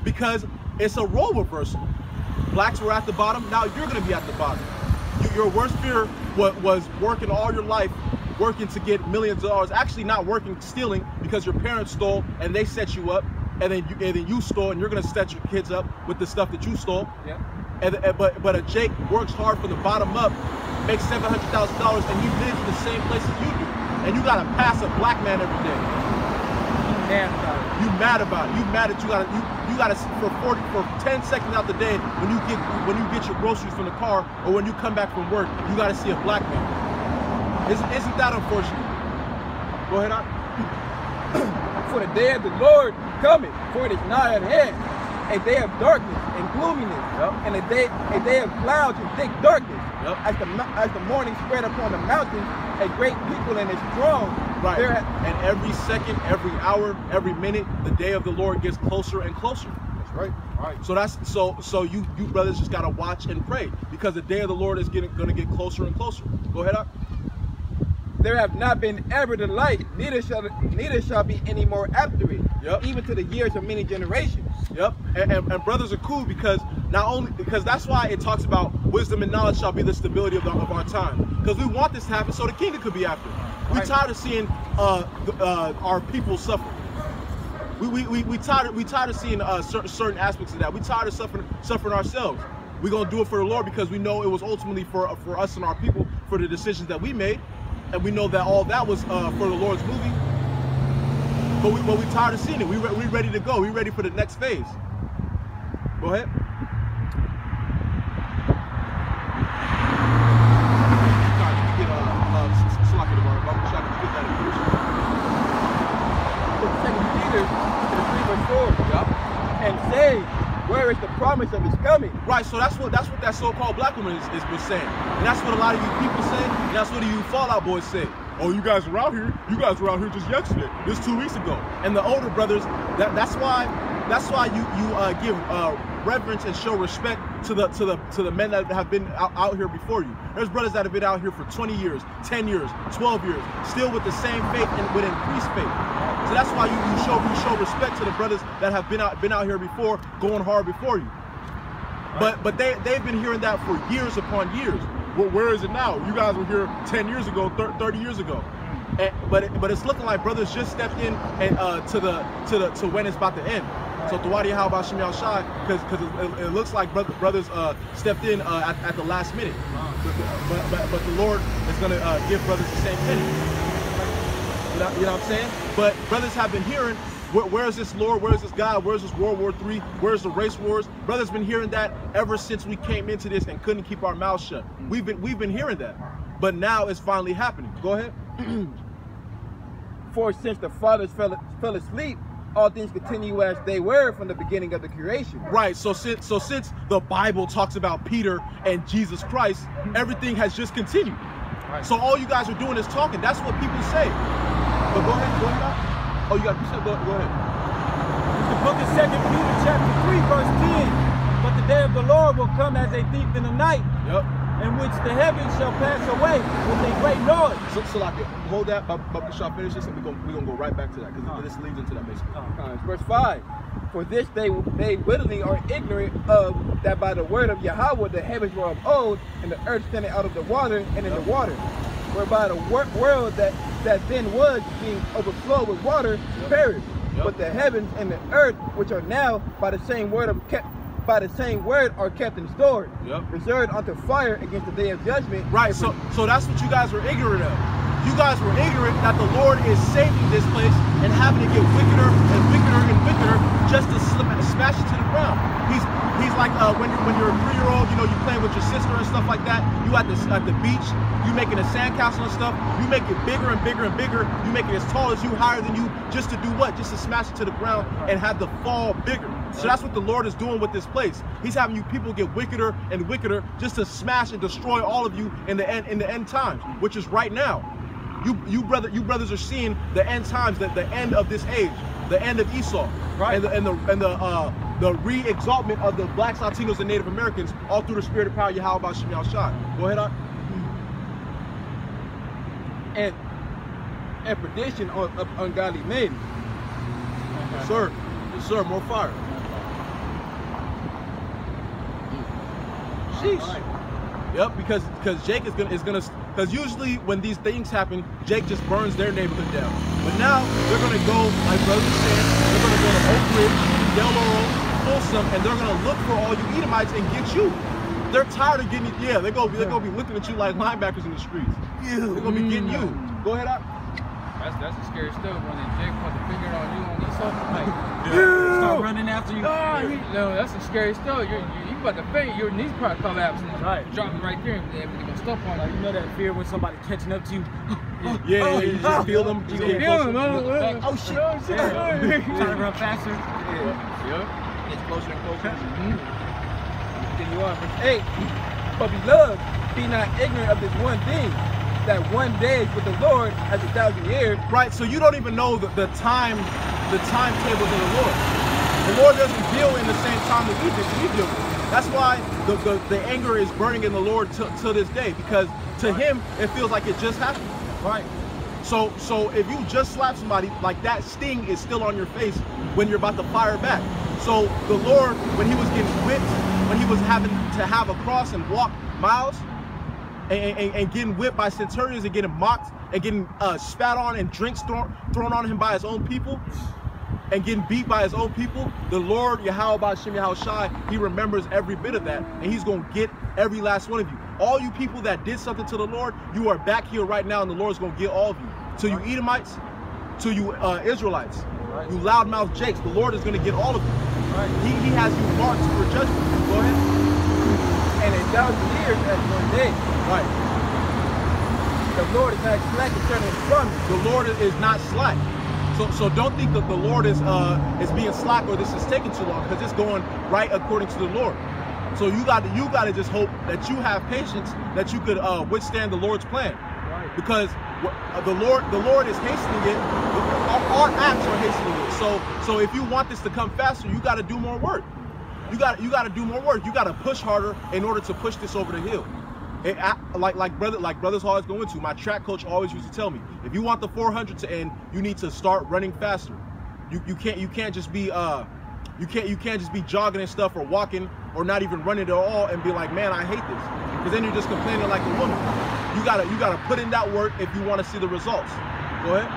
Because it's a role reversal. Blacks were at the bottom, now you're gonna be at the bottom. Your worst fear was working all your life, working to get millions of dollars, actually not working, stealing, because your parents stole and they set you up, and then you stole, and you're gonna set your kids up with the stuff that you stole. Yeah. But a Jake works hard from the bottom up, makes $700,000, and he lives in the same place as you do. and you gotta pass a black man every day. You mad about it. You mad that you gotta for 10 seconds out the day when you get your groceries from the car or when you come back from work, you gotta see a black man. Isn't that unfortunate? Go ahead, Doc. For the day of the Lord coming, for it is nigh at hand, a day of darkness and gloominess, and a day of clouds and thick darkness. As the morning spread upon the mountains, a great people and a strong. Right. And every second, every hour, every minute, the day of the Lord gets closer and closer. That's right. All right. So that's so you brothers just gotta watch and pray because the day of the Lord is gonna get closer and closer. Go ahead, up. There have not been ever the like, neither shall be any more after it. Yep. Even to the years of many generations. Yep. And brothers are cool because that's why it talks about wisdom and knowledge shall be the stability of our time. Because we want this to happen so the kingdom could be after. We're tired of seeing our people suffer. We tired of seeing certain aspects of that. We tired of suffering ourselves. We're gonna do it for the Lord because we know it was ultimately for us and our people for the decisions that we made, and we know that all that was for the Lord's movie. But we tired of seeing it. We ready to go. We ready for the next phase. Go ahead. And say, where is the promise of his coming? Right, so that's what that so-called black woman was saying. And that's what a lot of you people say, and that's what you Fallout boys say. Oh, you guys were out here just yesterday. This 2 weeks ago. And the older brothers, that's why you give reverence and show respect to the men that have been out here before you. There's brothers that have been out here for 20 years, 10 years, 12 years, still with the same faith and with increased faith. So that's why you show respect to the brothers that have been out here before, going hard before you. But they've been hearing that for years upon years. Well, where is it now? You guys were here 10 years ago, 30 years ago. But it's looking like brothers just stepped in and to when it's about to end. So Tawadi, how about Shemi Al-Shai? Because it looks like brothers stepped in at the last minute. But the Lord is going to give brothers the same thing. You know what I'm saying? But brothers have been hearing, where is this Lord? Where is this God? Where is this World War III? Where's the race wars? Brothers been hearing that ever since we came into this and couldn't keep our mouths shut. We've been hearing that. But now it's finally happening. Go ahead. For since the fathers fell asleep, all things continue as they were from the beginning of the creation. Right. So since the Bible talks about Peter and Jesus Christ, everything has just continued. Right. So all you guys are doing is talking. That's what people say. But go ahead. Oh, you said go ahead. The book of 2 Peter chapter 3 verse 10. But the day of the Lord will come as a thief in the night. Yep. In which the heavens shall pass away with a great noise. So like, hold that, but shall finish this, and we're gonna go right back to that because this leads into that basically. Verse 5. For this they willingly are ignorant of that by the word of Yahweh the heavens were of old, and the earth standing out of the water and in the water, whereby the world that then was being overflowed with water perished. But the heavens and the earth, which are now by the same word are kept and stored, reserved unto fire against the day of judgment. Right. So that's what you guys were ignorant of. You guys were ignorant that the Lord is saving this place and having to get wickeder and wickeder and wickeder just to smash it to the ground. He's like when you're a 3-year-old, you know, you playing with your sister and stuff like that. You at the beach, you making a sandcastle and stuff. You make it bigger and bigger and bigger. You make it as tall as you, higher than you, just to do what? Just to smash it to the ground and have the fall bigger. So that's what the Lord is doing with this place. He's having you people get wickeder and wickeder just to smash and destroy all of you in the end times, which is right now. You brothers are seeing the end times, the end of this age, the end of Esau, right? and the re-exaltment of the blacks, Latinos, and Native Americans, all through the spirit of power. How about Shemi Al-Shai? Go ahead, on. And perdition of ungodly men. Yes, sir. Yes, sir. More fire. Sheesh. Yep, because Jake is gonna because usually when these things happen, Jake just burns their neighborhood down. But now they're gonna go, like brother said, they're gonna go to Oak Ridge, Del Oro, Folsom, and they're gonna look for all you Edomites and get you. They're tired of getting you. Yeah, they're gonna be looking at you like linebackers in the streets. They're gonna be getting you. Go ahead, out. That's the scary stuff when Jake put the finger on you on Esau. Like, start running after you. No, that's the scary stuff. You about to faint. Your knees probably collapse and drop it right there, and they're gonna stop on you. Like, you know that fear when somebody catching up to you. Yeah, you just feel them. You can feel them. Oh shit! Trying to run faster. Yeah. It's closer and closer. Continue on. Verse 8. But beloved, be not ignorant of this one thing, that one day with the Lord as 1,000 years. Right, so you don't even know the timetables of the Lord. The Lord doesn't deal in the same time that we deal with. That's why the anger is burning in the Lord to this day, because to him it feels like it just happened. Right. So if you just slap somebody, like that sting is still on your face when you're about to fire back. So the Lord, when he was getting whipped, when he was having to have a cross and walk miles, and getting whipped by centurions and getting mocked and getting spat on and drinks thrown on him by his own people and getting beat by his own people, the Lord, Yahweh Shem Yahushai, he remembers every bit of that, and he's going to get every last one of you. All you people that did something to the Lord, you are back here right now, and the Lord's going to get all of you. To you Edomites, to you Israelites, you loudmouth Jakes, the Lord is going to get all of you. He has you marked for judgment. Go ahead. And 1,000 years as one day. Right. The Lord is not slack concerning his promise. The Lord is not slack. So don't think that the Lord is being slack or this is taking too long, because it's going right according to the Lord. So you got to just hope that you have patience, that you could withstand the Lord's plan. Right. Because the Lord is hastening it. Our acts are hastening it. So if you want this to come faster, you got to do more work. You got to do more work. You got to push harder in order to push this over the hill. Like Brothers always go into, my track coach always used to tell me, if you want the 400 to end, you need to start running faster. You can't just be jogging and stuff, or walking, or not even running at all and be like, man, I hate this, because then you're just complaining like a woman. You gotta put in that work if you want to see the results. Go ahead.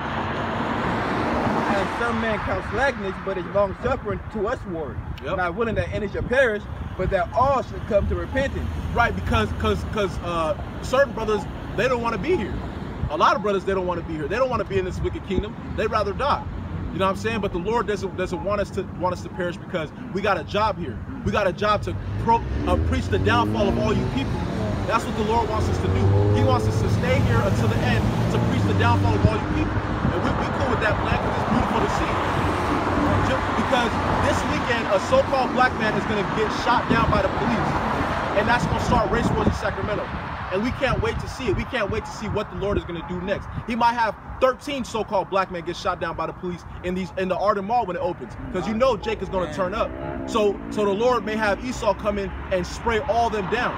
And some men count slackness, but it's long suffering to us ward. Yep. Not willing that any should perish, but that all should come to repentance. Right, because certain brothers, they don't want to be here. A lot of brothers, they don't want to be here. They don't want to be in this wicked kingdom. They'd rather die. You know what I'm saying? But the Lord doesn't want us to perish, because we got a job here. We got a job to preach the downfall of all you people. That's what the Lord wants us to do. He wants us to stay here until the end to preach the downfall of all you people. And we cool with that plan, because it's beautiful to see. Because this weekend, a so-called black man is going to get shot down by the police. And that's going to start race wars in Sacramento. And we can't wait to see it. We can't wait to see what the Lord is going to do next. He might have 13 so-called black men get shot down by the police in the Arden Mall when it opens. Because you know Jake is going to turn up. So the Lord may have Esau come in and spray all them down.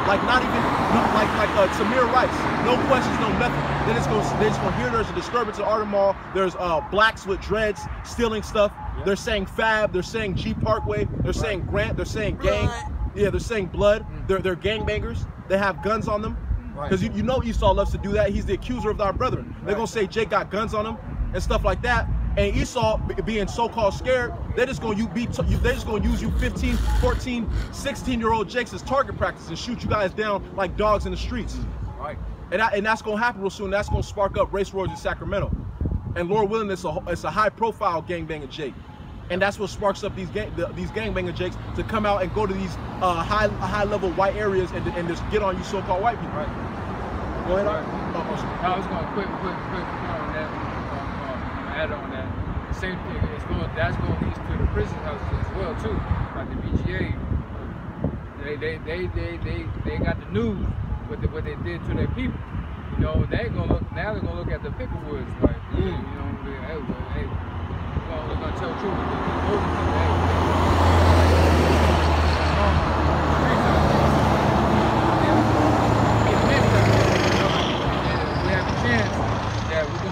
Like Samir Rice, no questions, no nothing. Then they're just gonna hear there's a disturbance at Arden Mall. There's blacks with dreads stealing stuff. Yep. They're saying Fab. They're saying G Parkway. They're saying Grant. They're saying gang. Yeah, they're saying blood. They're gangbangers. They have guns on them. Because you know Esau loves to do that. He's the accuser of our brethren. They're gonna say Jake got guns on him and stuff like that. And Esau, being so-called scared, they're just gonna use you 15, 14, 16-year-old Jakes as target practice and shoot you guys down like dogs in the streets. Right. And that's gonna happen real soon. That's gonna spark up race wars in Sacramento. And Lord willing, it's a high-profile gangbanging Jake. And that's what sparks up these gangbanging Jakes to come out and go to these high-level white areas and just get on you so-called white people. Right. Go ahead. I was going quick on that. Add on that. The same thing. That's going to lead to the prison houses as well too. Like the BGA, they got the news what they did to their people. You know, they're gonna look at the Picklewoods like, you know, hey, we're gonna tell the truth. We have a chance that we're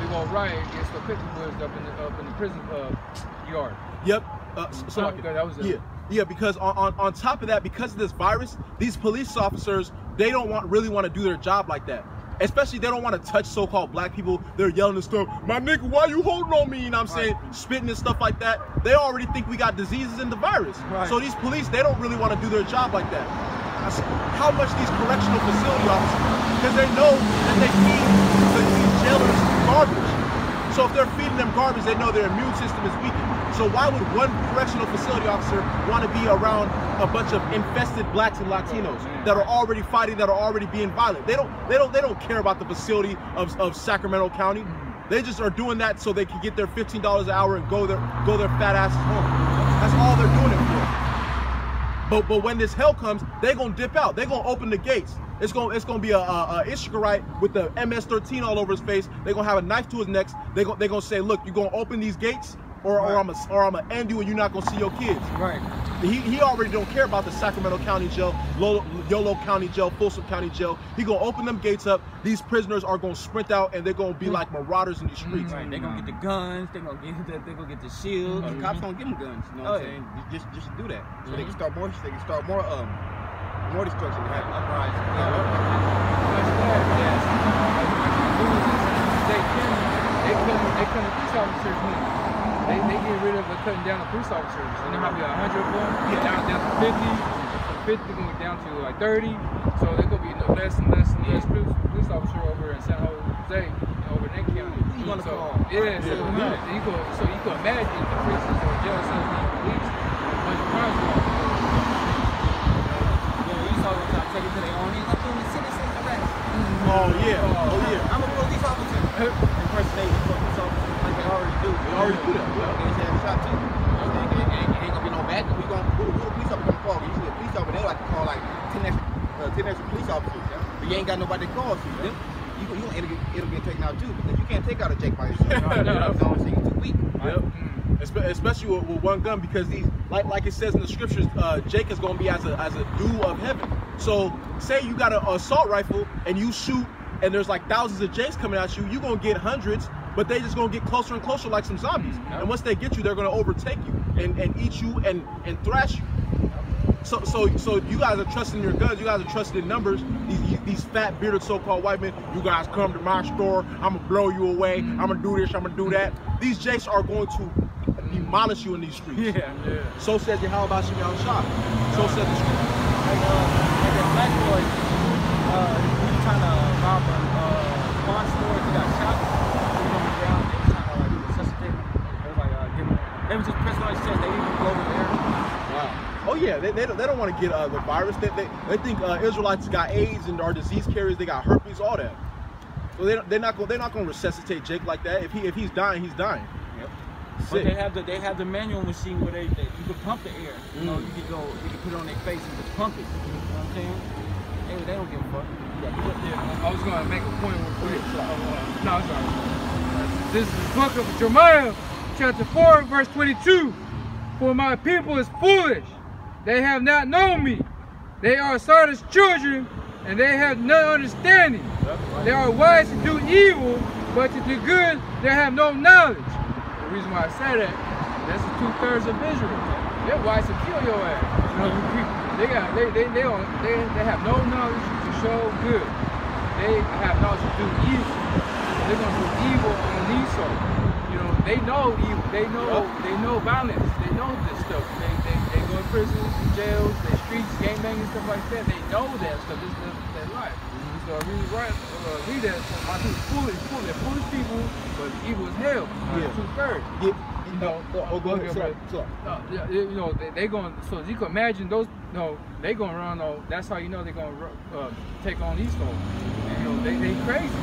gonna riot against the Picklewoods up in the prison yard. Yep. That was it. Yeah, because on top of that, because of this virus, these police officers, they don't really want to do their job like that. Especially they don't want to touch so-called black people. They're yelling and stuff, my nigga, why you holding on me? You know what I'm saying? Spitting and stuff like that. They already think we got diseases in the virus. So these police, they don't really want to do their job like that. How much these correctional facility officers, because they know that they feed these jailers garbage. So if they're feeding them garbage, they know their immune system is weakened. So why would one correctional facility officer want to be around a bunch of infested blacks and Latinos that are already fighting, that are already being violent? They don't care about the facility of Sacramento County. They just are doing that so they can get their $15 an hour and go their fat asses home. That's all they're doing it for. But when this hell comes, they're gonna dip out. They're gonna open the gates. It's gonna be a Ishmaelite with the MS-13 all over his face. They're gonna have a knife to his neck. They're gonna say, look, you're gonna open these gates, or I'm gonna end you and you're not gonna see your kids. Right. He already don't care about the Sacramento County Jail, Yolo County Jail, Folsom County Jail. He gonna open them gates up. These prisoners are gonna sprint out and they're gonna be like marauders in these streets. Right. They're gonna get the guns. They're gonna get the shields. The cops don't give them guns. You know what I'm saying? Just do that, so they can start more. They can start more destruction to happen. Uprising. They cut the police officers in. They get rid of cutting down the police officers. And there might be 100 of them, down to 50. From 50 going down to like 30. So they're gonna be less and less police officer over in San Jose, over in that county. You wanna call? Yeah, so you can imagine the prisons or jail cells being released. A bunch of crimes going on. You saw them trying to take it to their own ends. I'm doing the citizens arrest. Oh yeah. I'm a police officer. Impersonating police officer like they already do. They already do that. They just have a shot too. Ain't gonna be no bad. Who the police officer gonna call? Usually the police officer, they like to call like 10 extra police officers. But you ain't got nobody to call you. Then it'll get taken out too. Because you can't take out a Jake by yourself. You're too weak. Yep. Especially with one gun, because these, like it says in the scriptures, Jake is gonna be as a dew of heaven. So say you got an assault rifle and you shoot, and there's like thousands of Jakes coming at you. You're gonna get hundreds, but they just gonna get closer and closer like some zombies. And once they get you, they're gonna overtake you and eat you and thrash you. So you guys are trusting your guns. You guys are trusting in numbers. These fat bearded so-called white men. You guys come to my store. I'm gonna blow you away. I'm gonna do this. I'm gonna do that. These Jakes are going to demolish you in these streets. Yeah. So says the how about Shimon Shah. So says the scripture. Like that black boy, he was trying to rob a pawn store. He got shot. He was on the ground. They were trying to like resuscitate him. They was like give him. They was just pressing on his chest. They didn't even go over there. Wow. Oh yeah, they don't want to get the virus. They think Israelites got AIDS and are disease carriers. They got herpes, all that. So they're not gonna resuscitate Jake like that. If he's dying, he's dying. Yep. Sick. But they have the manual machine where you can pump the air. You know, you can put it on their face and just pump it. You know what I'm saying? They don't give a fuck. Yeah, I was gonna make a point real quick. No, sorry. This is the book of Jeremiah, chapter 4, verse 22. For my people is foolish. They have not known me. They are Sardis children, and they have no understanding. They are wise to do evil, but to do good, they have no knowledge. The reason why I say that, that's the 2/3 of Israel. They're wise to kill your ass. You know, you people. They have no knowledge to show good. They have knowledge to do evil. They're gonna do evil on these souls. You know, they know evil. They know violence. They know this stuff. They go to prisons, jails, they streets, gangbanging, stuff like that. They know that stuff. This is their life. So I really read that. My people foolish. They're foolish people, but evil as hell. 2/3. Yeah. You know, go ahead. Sorry. You know, they going. So you can imagine those. You know, they gonna run. That's how you know they're gonna take on these folks. And, you know, they crazy.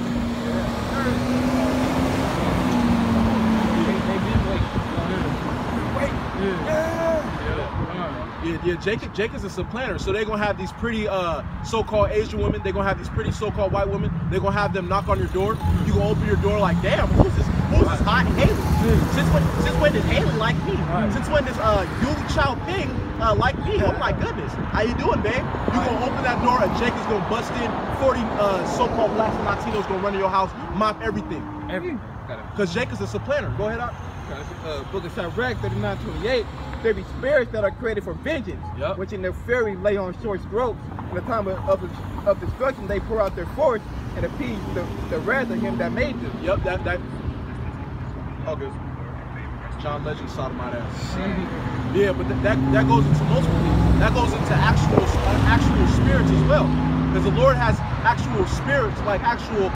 Yeah, Jake is a supplanter, so they're gonna have these pretty so-called Asian women. They're gonna have these pretty so-called white women. They're gonna have them knock on your door. You gonna open your door like, damn, who's this hot Haley? Since when did Haley like me? Since when does Yu Chao Ping like me? Oh my goodness, how you doing, babe? You gonna open that door and Jake is gonna bust in. 40 so-called blacks and Latinos gonna run to your house, mop everything. Because Jake is a supplanter. Go ahead, Book of Sirach 39:28. There be spirits that are created for vengeance, which in their fury lay on short strokes. In the time of destruction, they pour out their force and appease the wrath of him that made them. Yep, that. Okay. John Legend sodomite ass. Yeah, but that goes into multiple things. That goes into actual spirits as well, because the Lord has actual spirits, like actual